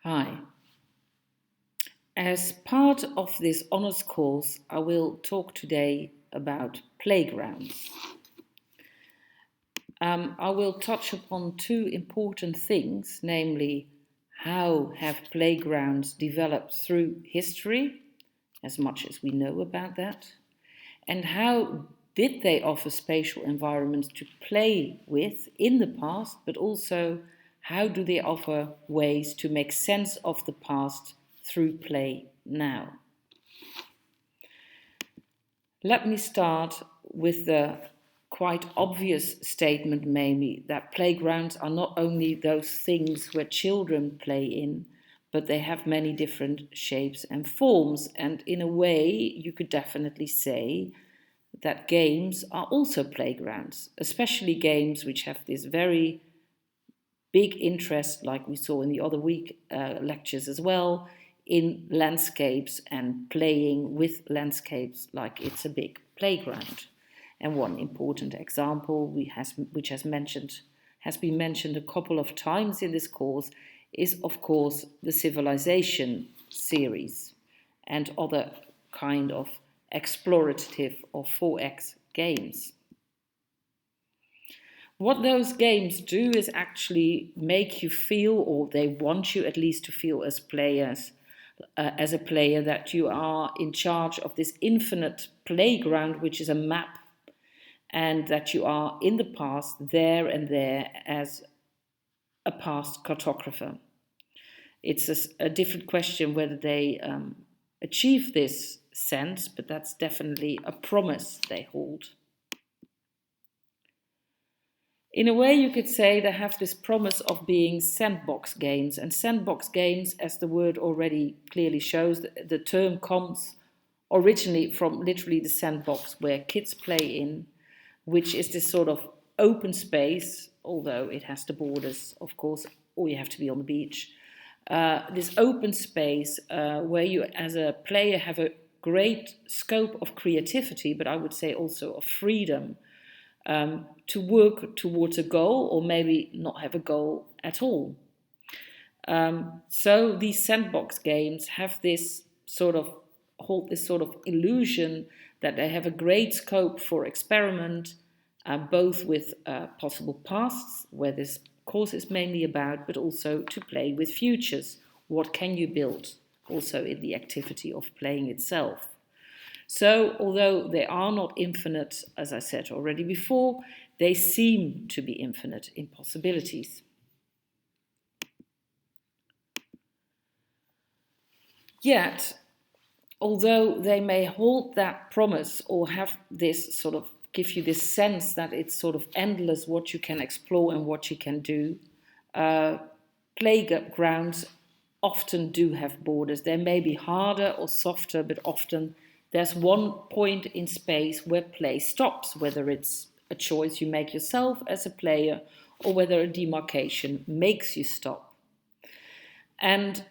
Hi. As part of this honours course, I will talk today about playgrounds. I will touch upon two important things, namely how have playgrounds developed through history, as much as we know about that, and how did they offer spatial environments to play with in the past, but also how do they offer ways to make sense of the past through play now? Let me start with the quite obvious statement, maybe, that playgrounds are not only those things where children play in, but they have many different shapes and forms. And in a way, you could definitely say that games are also playgrounds, especially games which have this very big interest, like we saw in the other week lectures as well, in landscapes and playing with landscapes like it's a big playground. And one important example which has been mentioned a couple of times in this course is, of course, the Civilization series and other kind of explorative or 4X games. What those games do is actually make you feel, or they want you at least to feel as players, as a player, that you are in charge of this infinite playground, which is a map, and that you are in the past, there and there, as a past cartographer. It's a different question whether they achieve this sense, but that's definitely a promise they hold. In a way, you could say they have this promise of being sandbox games. And sandbox games, as the word already clearly shows, the term comes originally from literally the sandbox where kids play in, which is this sort of open space, although it has the borders, of course, or you have to be on the beach. This open space where you, as a player, have a great scope of creativity, but I would say also of freedom. To work towards a goal, or maybe not have a goal at all. So these sandbox games have this sort of illusion that they have a great scope for experiment, both with possible pasts, where this course is mainly about, but also to play with futures. What can you build? Also in the activity of playing itself. So, although they are not infinite, as I said already before, they seem to be infinite in possibilities. Yet, although they may hold that promise or have this sort of give you this sense that it's sort of endless what you can explore and what you can do, playgrounds often do have borders. They may be harder or softer, but often there's one point in space where play stops, whether it's a choice you make yourself as a player or whether a demarcation makes you stop. And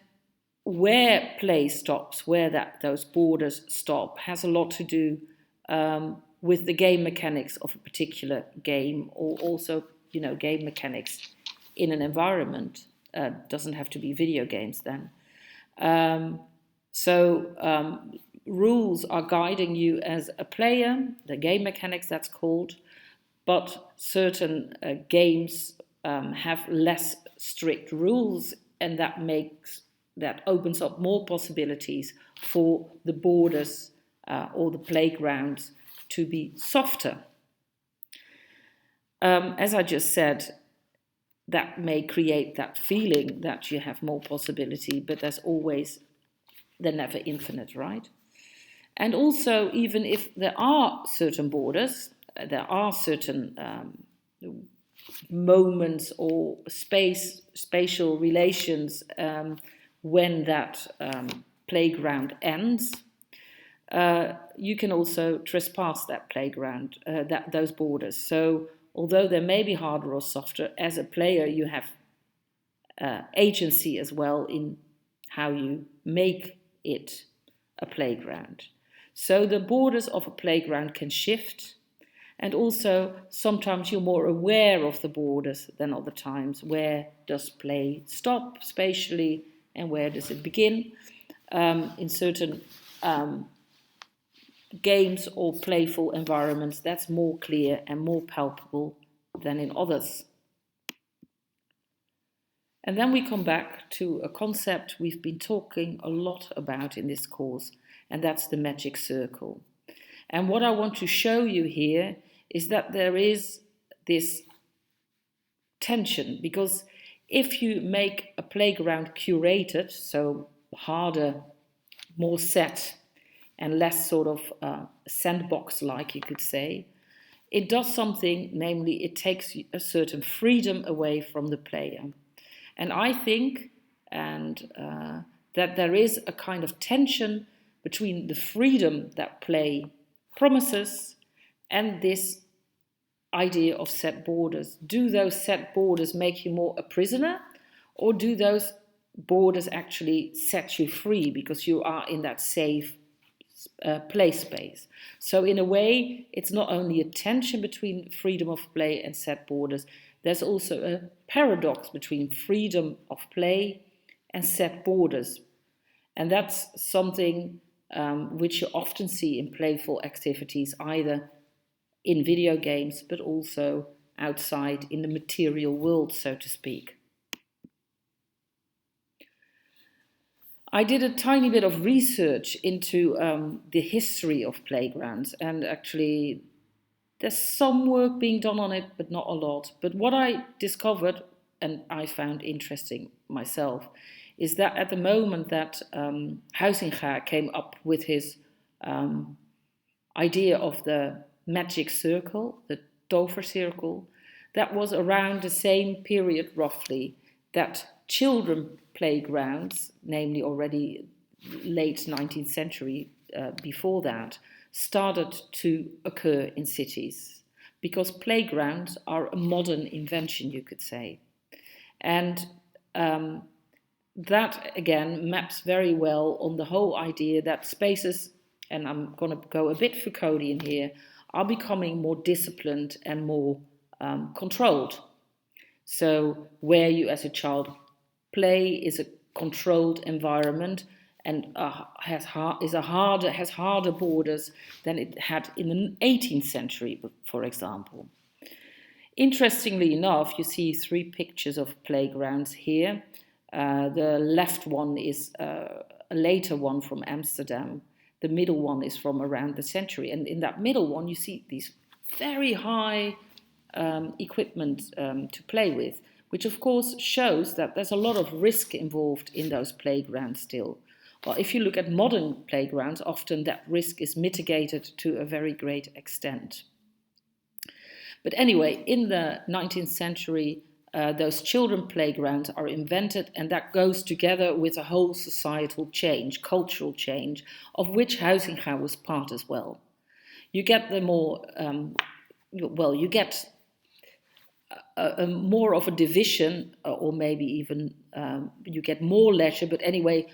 where play stops, where those borders stop, has a lot to do with the game mechanics of a particular game, or also, game mechanics in an environment. Doesn't have to be video games then. Rules are guiding you as a player, the game mechanics that's called, but certain games have less strict rules, and that opens up more possibilities for the borders or the playgrounds to be softer. As I just said, that may create that feeling that you have more possibility, but they're never infinite, right? And also, even if there are certain borders, there are certain moments or spatial relations when that playground ends, you can also trespass that playground, those borders. So although they may be harder or softer, as a player you have agency as well in how you make it a playground. So the borders of a playground can shift, and also sometimes you're more aware of the borders than other times. Where does play stop spatially and where does it begin. In certain games or playful environments, that's more clear and more palpable than in others. And then we come back to a concept we've been talking a lot about in this course, and that's the magic circle. And what I want to show you here is that there is this tension, because if you make a playground curated, so harder, more set, and less sort of sandbox-like, you could say, it does something, namely it takes a certain freedom away from the player. And I think that there is a kind of tension between the freedom that play promises and this idea of set borders. Do those set borders make you more a prisoner, or do those borders actually set you free because you are in that safe play space? So in a way, it's not only a tension between freedom of play and set borders, there's also a paradox between freedom of play and set borders. And that's something which you often see in playful activities, either in video games, but also outside in the material world, so to speak. I did a tiny bit of research into the history of playgrounds, and actually there's some work being done on it, but not a lot. But what I discovered, and I found interesting myself, is that at the moment that Huizinga came up with his idea of the magic circle, the tovercirkel, that was around the same period roughly that children playgrounds, namely already late 19th century, before that, started to occur in cities, because playgrounds are a modern invention, you could say. And that, again, maps very well on the whole idea that spaces, and I'm going to go a bit Foucauldian here, are becoming more disciplined and more controlled. So where you as a child play is a controlled environment, and has harder borders than it had in the 18th century, for example. Interestingly enough, you see three pictures of playgrounds here. The left one is a later one from Amsterdam. The middle one is from around the century. And in that middle one, you see these very high equipment to play with, which of course shows that there's a lot of risk involved in those playgrounds still. Well, if you look at modern playgrounds, often that risk is mitigated to a very great extent. But anyway, in the 19th century, those children playgrounds are invented, and that goes together with a whole societal change, cultural change, of which Huizinga was part as well. You get the more, you get more of a division, or maybe even you get more leisure, but anyway,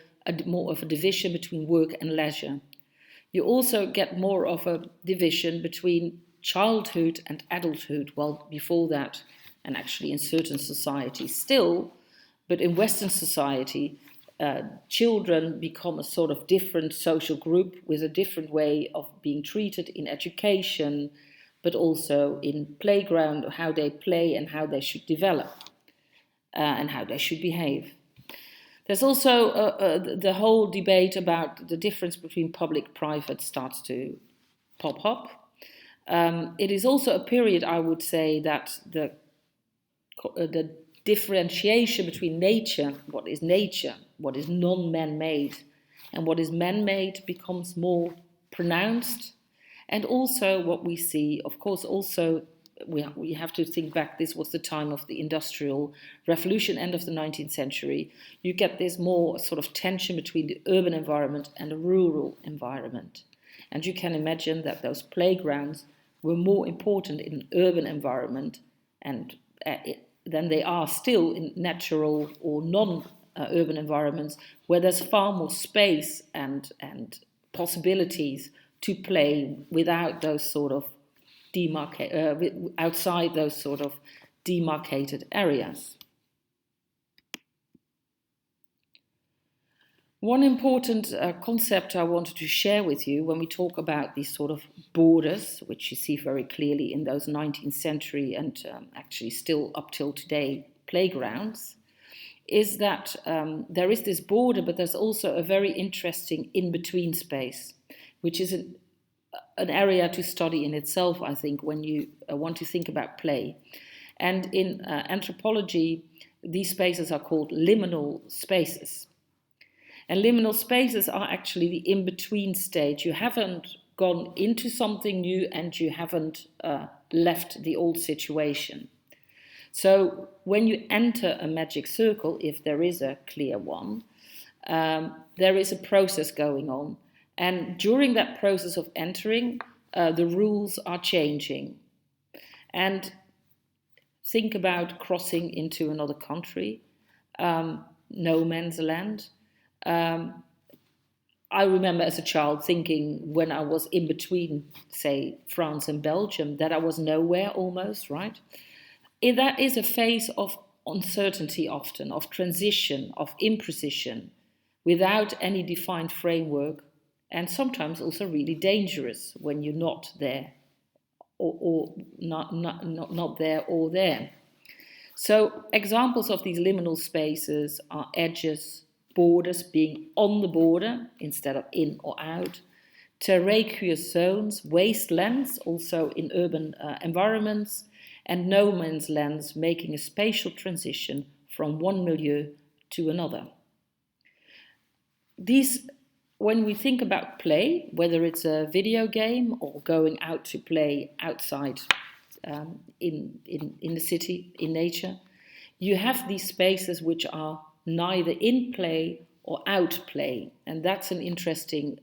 more of a division between work and leisure. You also get more of a division between childhood and adulthood. Well, before that, and actually in certain societies still, but in Western society, children become a sort of different social group with a different way of being treated in education, but also in playground, how they play and how they should develop and how they should behave. There's also the whole debate about the difference between public-private starts to pop up. It is also a period, I would say, that the differentiation between nature, what is non-man-made, and what is man-made becomes more pronounced. And also what we see, of course, also we have to think back, this was the time of the Industrial Revolution, end of the 19th century. You get this more sort of tension between the urban environment and the rural environment. And you can imagine that those playgrounds were more important in an urban environment and than they are still in natural or non-urban environments, where there's far more space and possibilities to play without those sort of outside those sort of demarcated areas. One important concept I wanted to share with you when we talk about these sort of borders, which you see very clearly in those 19th century and actually still up till today playgrounds, is that there is this border, but there's also a very interesting in-between space, which is an area to study in itself, I think, when you want to think about play. And in anthropology, these spaces are called liminal spaces. And liminal spaces are actually the in-between stage. You haven't gone into something new and you haven't left the old situation. So when you enter a magic circle, if there is a clear one, there is a process going on. And during that process of entering, the rules are changing. And think about crossing into another country, no man's land. I remember as a child thinking when I was in between, say, France and Belgium, that I was nowhere almost, right? That is a phase of uncertainty often, of transition, of imprecision, without any defined framework, and sometimes also really dangerous when you're not there, or not there or there. So examples of these liminal spaces are edges, borders, being on the border instead of in or out, terraqueous zones, wastelands, also in urban environments, and no man's lands, making a spatial transition from one milieu to another. These, when we think about play, whether it's a video game or going out to play outside in the city, in nature, you have these spaces which are neither in play or out play. And that's an interesting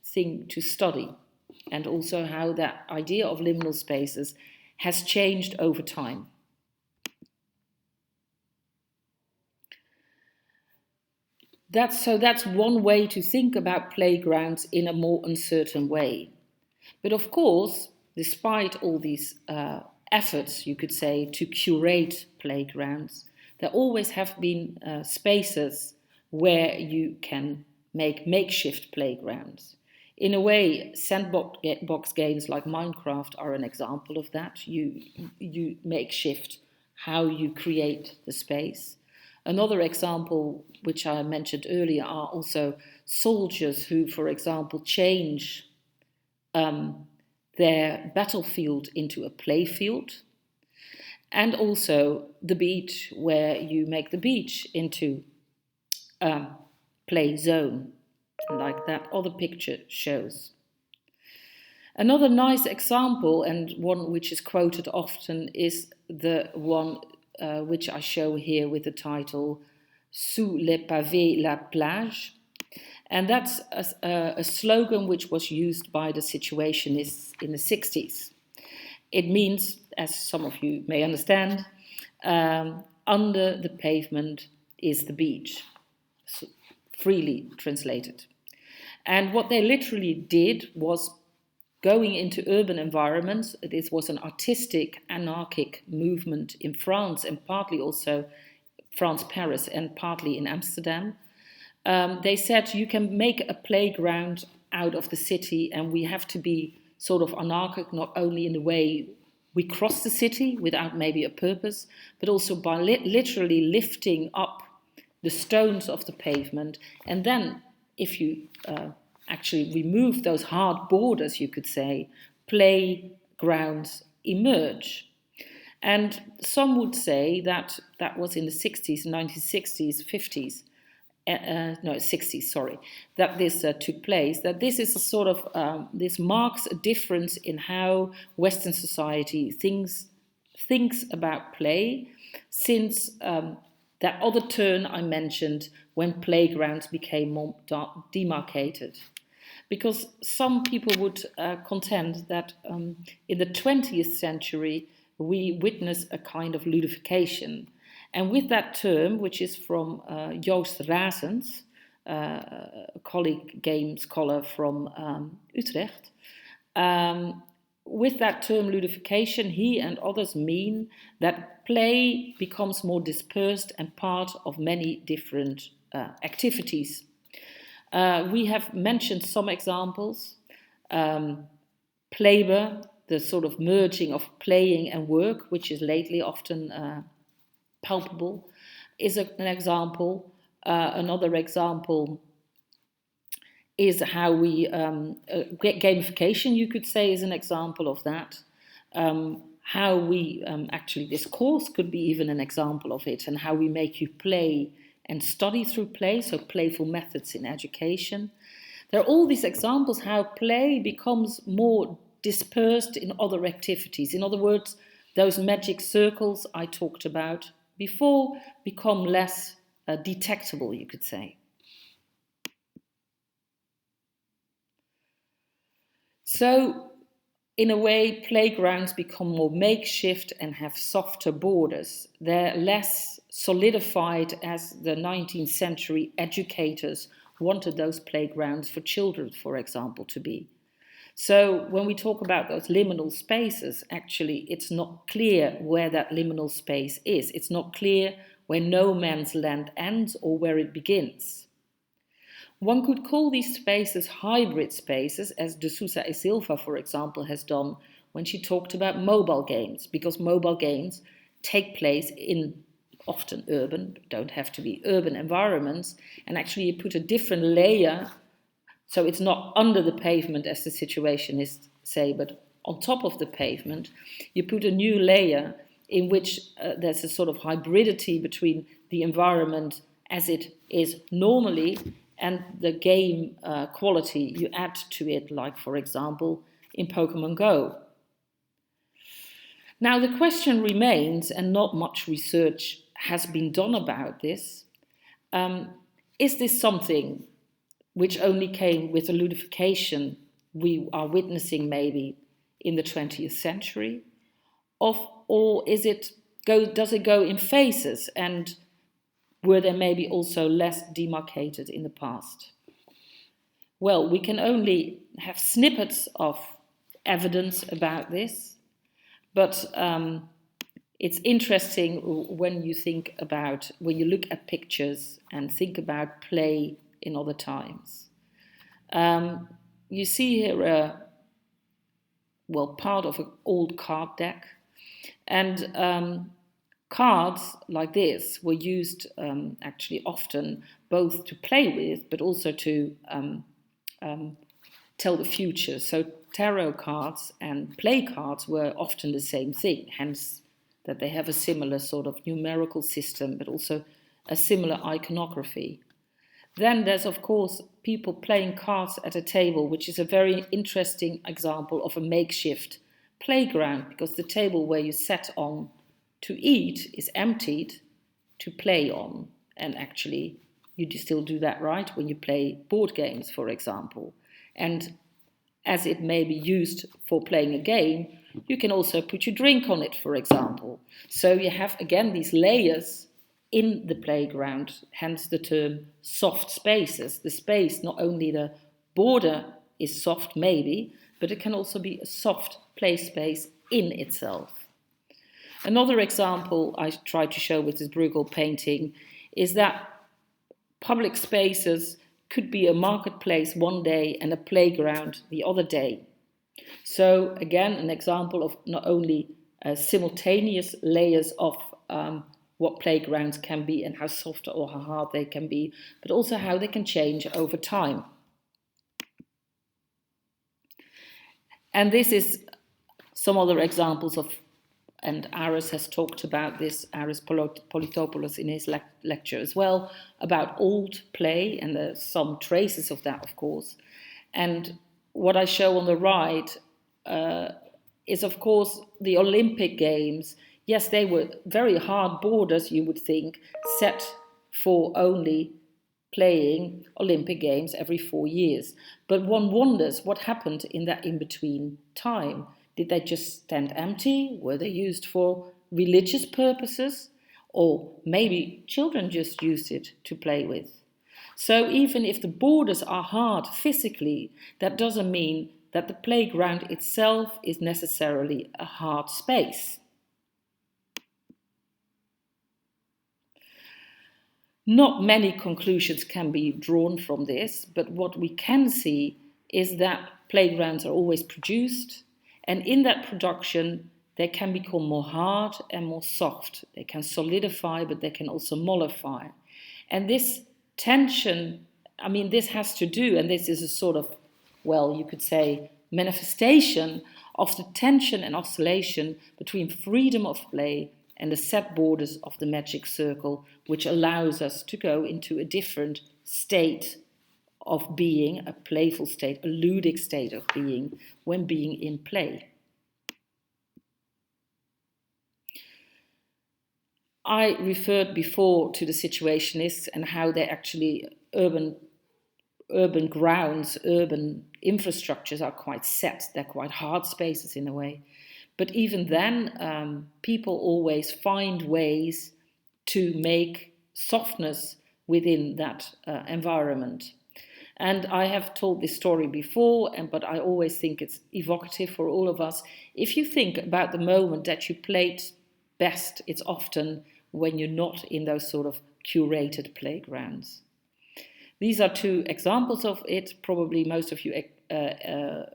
thing to study. And also how that idea of liminal spaces has changed over time. That's one way to think about playgrounds in a more uncertain way. But of course, despite all these efforts, you could say, to curate playgrounds, there always have been spaces where you can make makeshift playgrounds. In a way, sandbox games like Minecraft are an example of that. You makeshift how you create the space. Another example, which I mentioned earlier, are also soldiers who, for example, change their battlefield into a playfield. And also the beach, where you make the beach into a play zone, like that other picture shows. Another nice example, and one which is quoted often, is the one which I show here with the title Sous les pavés la plage. And that's a slogan which was used by the situationists in the 60s. It means, as some of you may understand, under the pavement is the beach, so freely translated. And what they literally did was going into urban environments. This was an artistic, anarchic movement in France, and partly also France, Paris, and partly in Amsterdam. They said you can make a playground out of the city, and we have to be sort of anarchic, not only in the way we cross the city without maybe a purpose, but also by literally lifting up the stones of the pavement. And then if you actually remove those hard borders, you could say, playgrounds emerge. And some would say that that was in the 60s, 1960s, 50s, 60s, sorry, that this took place, that this is a sort of, this marks a difference in how Western society thinks about play since that other turn I mentioned when playgrounds became more demarcated. Because some people would contend that in the 20th century we witness a kind of ludification. And with that term, which is from Joost Razens, a colleague game scholar from Utrecht, with that term ludification, he and others mean that play becomes more dispersed and part of many different activities. We have mentioned some examples. Labor, the sort of merging of playing and work, which is lately often palpable, is an example. Another example is how we gamification, you could say, is an example of that. How we actually, this course could be even an example of it, and how we make you play and study through play, so playful methods in education. There are all these examples how play becomes more dispersed in other activities. In other words, those magic circles I talked about before become less detectable, you could say. So, in a way, playgrounds become more makeshift and have softer borders. They're less solidified as the 19th century educators wanted those playgrounds for children, for example, to be. So when we talk about those liminal spaces, actually, it's not clear where that liminal space is. It's not clear where no man's land ends or where it begins. One could call these spaces hybrid spaces, as de Sousa e Silva, for example, has done when she talked about mobile games, because mobile games take place in often urban, don't have to be urban environments, and actually you put a different layer, so it's not under the pavement as the situation is, say, but on top of the pavement, you put a new layer in which there's a sort of hybridity between the environment as it is normally and the game quality you add to it, like, for example, in Pokemon Go. Now, the question remains, and not much research has been done about this, is this something which only came with the ludification we are witnessing maybe in the 20th century? Or does it go in phases, and were they maybe also less demarcated in the past? Well, we can only have snippets of evidence about this, but it's interesting when you look at pictures and think about play in other times. You see here part of an old card deck, and cards like this were used actually often both to play with, but also to tell the future. So tarot cards and play cards were often the same thing, hence that they have a similar sort of numerical system, but also a similar iconography. Then there's, of course, people playing cards at a table, which is a very interesting example of a makeshift playground, because the table where you sat on to eat is emptied to play on. And actually, you still do that, right, when you play board games, for example. And as it may be used for playing a game, you can also put your drink on it, for example. So you have, again, these layers in the playground, hence the term soft spaces. The space, not only the border is soft maybe, but it can also be a soft play space in itself. Another example I tried to show with this Bruegel painting is that public spaces could be a marketplace one day and a playground the other day. So again, an example of not only simultaneous layers of what playgrounds can be and how soft or how hard they can be, but also how they can change over time. And this is some other examples of, and Aris has talked about this, Aris Politopoulos in his lecture as well, about old play, and there's some traces of that, of course. And what I show on the right is, of course, the Olympic Games. Yes, they were very hard borders, you would think, set for only playing Olympic Games every 4 years. But one wonders what happened in that in-between time. Did they just stand empty? Were they used for religious purposes? Or maybe children just used it to play with. So even if the borders are hard physically, that doesn't mean that the playground itself is necessarily a hard space. Not many conclusions can be drawn from this, but what we can see is that playgrounds are always produced, and in that production, they can become more hard and more soft. They can solidify, but they can also mollify. And this tension, I mean, this has to do, and this is a sort of, well, you could say, manifestation of the tension and oscillation between freedom of play and the set borders of the magic circle, which allows us to go into a different state of being, a playful state, a ludic state of being, when being in play. I referred before to the situationists and how they actually, urban grounds, urban infrastructures are quite set. They're quite hard spaces in a way. But even then, people always find ways to make softness within that environment. And I have told this story before, but I always think it's evocative for all of us. If you think about the moment that you played best, it's often when you're not in those sort of curated playgrounds. These are two examples of it. Probably most of you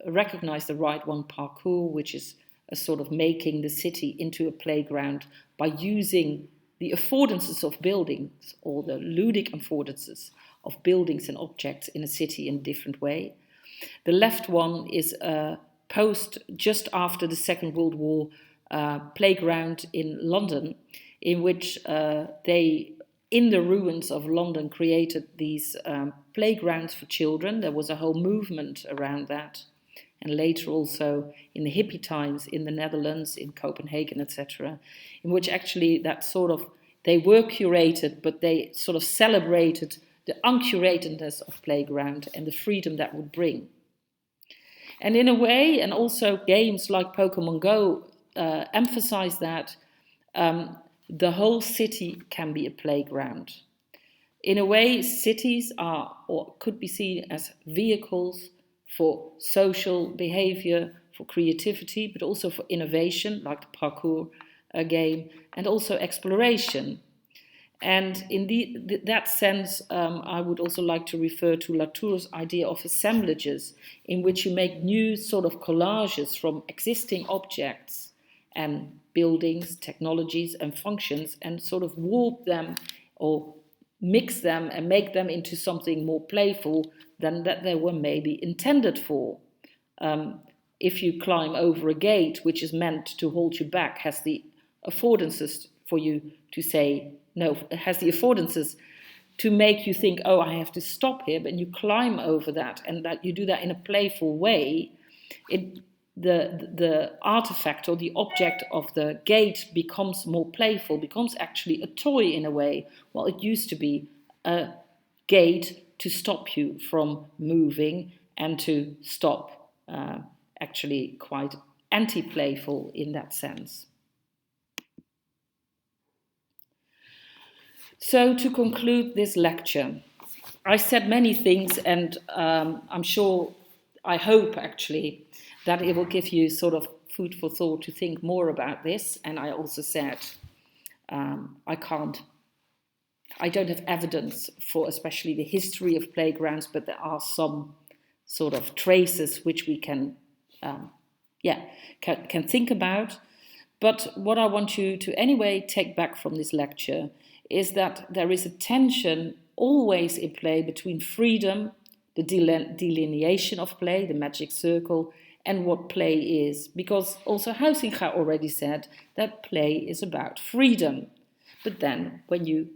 recognize the right one, parkour, which is a sort of making the city into a playground by using the affordances of buildings, or the ludic affordances of buildings and objects in a city in a different way. The left one is a post just after the Second World War playground in London, in which they, in the ruins of London, created these playgrounds for children. There was a whole movement around that. And later also in the hippie times in the Netherlands, in Copenhagen, etc., in which actually that sort of, they were curated, but they sort of celebrated the uncuratedness of playground and the freedom that would bring. And in a way, and also games like Pokemon Go emphasize that the whole city can be a playground. In a way, cities are, or could be seen as vehicles for social behavior, for creativity, but also for innovation, like the parkour game, and also exploration. And in that sense, I would also like to refer to Latour's idea of assemblages, in which you make new sort of collages from existing objects and buildings, technologies and functions, and sort of warp them or mix them and make them into something more playful than that they were maybe intended for. If you climb over a gate, which is meant to hold you back, has the affordances for you to say, no, it has the affordances to make you think, oh, I have to stop here, but you climb over that, and that you do that in a playful way, the artifact or the object of the gate becomes more playful, becomes actually a toy in a way, while it used to be a gate to stop you from moving and to stop, actually quite anti-playful in that sense. So to conclude this lecture, I said many things, and I'm sure, I hope actually, that it will give you sort of food for thought to think more about this. And I also said I don't have evidence for especially the history of playgrounds, but there are some sort of traces which we can think about. But what I want you to anyway take back from this lecture is that there is a tension always in play between freedom, the delineation of play, the magic circle, and what play is. Because also Huizinga already said that play is about freedom. But then when you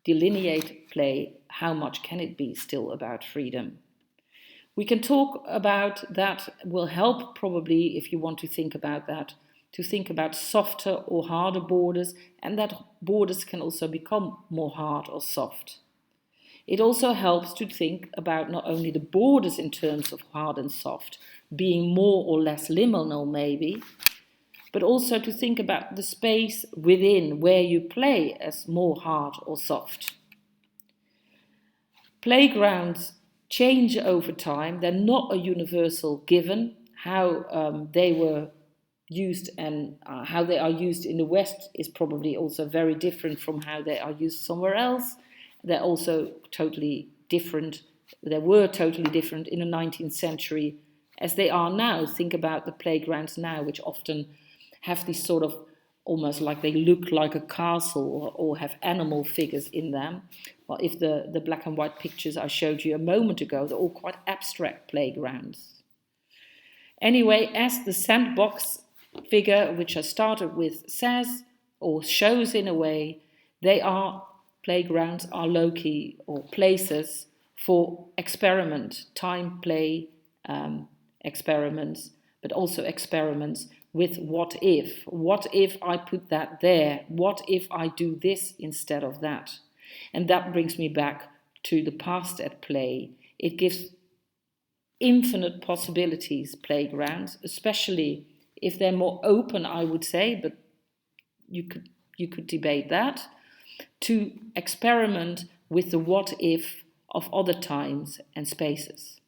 delineate play, how much can it be still about freedom? We can talk about that, will help probably, if you want to think about that, to think about softer or harder borders, and that borders can also become more hard or soft. It also helps to think about not only the borders in terms of hard and soft, being more or less liminal maybe, but also to think about the space within where you play as more hard or soft. Playgrounds change over time. They're not a universal given. How they were used and how they are used in the West is probably also very different from how they are used somewhere else. They're also totally different. They were totally different in the 19th century as they are now. Think about the playgrounds now, which often have these sort of almost like they look like a castle or have animal figures in them. Well, if the black and white pictures I showed you a moment ago, they're all quite abstract playgrounds. Anyway, as the sandbox figure, which I started with, says or shows in a way, playgrounds are loci or places for experiment, time play experiments, but also experiments with what if. What if I put that there? What if I do this instead of that? And that brings me back to the past at play. It gives infinite possibilities, playgrounds, especially if they're more open, I would say, but you could debate that, to experiment with the what if of other times and spaces.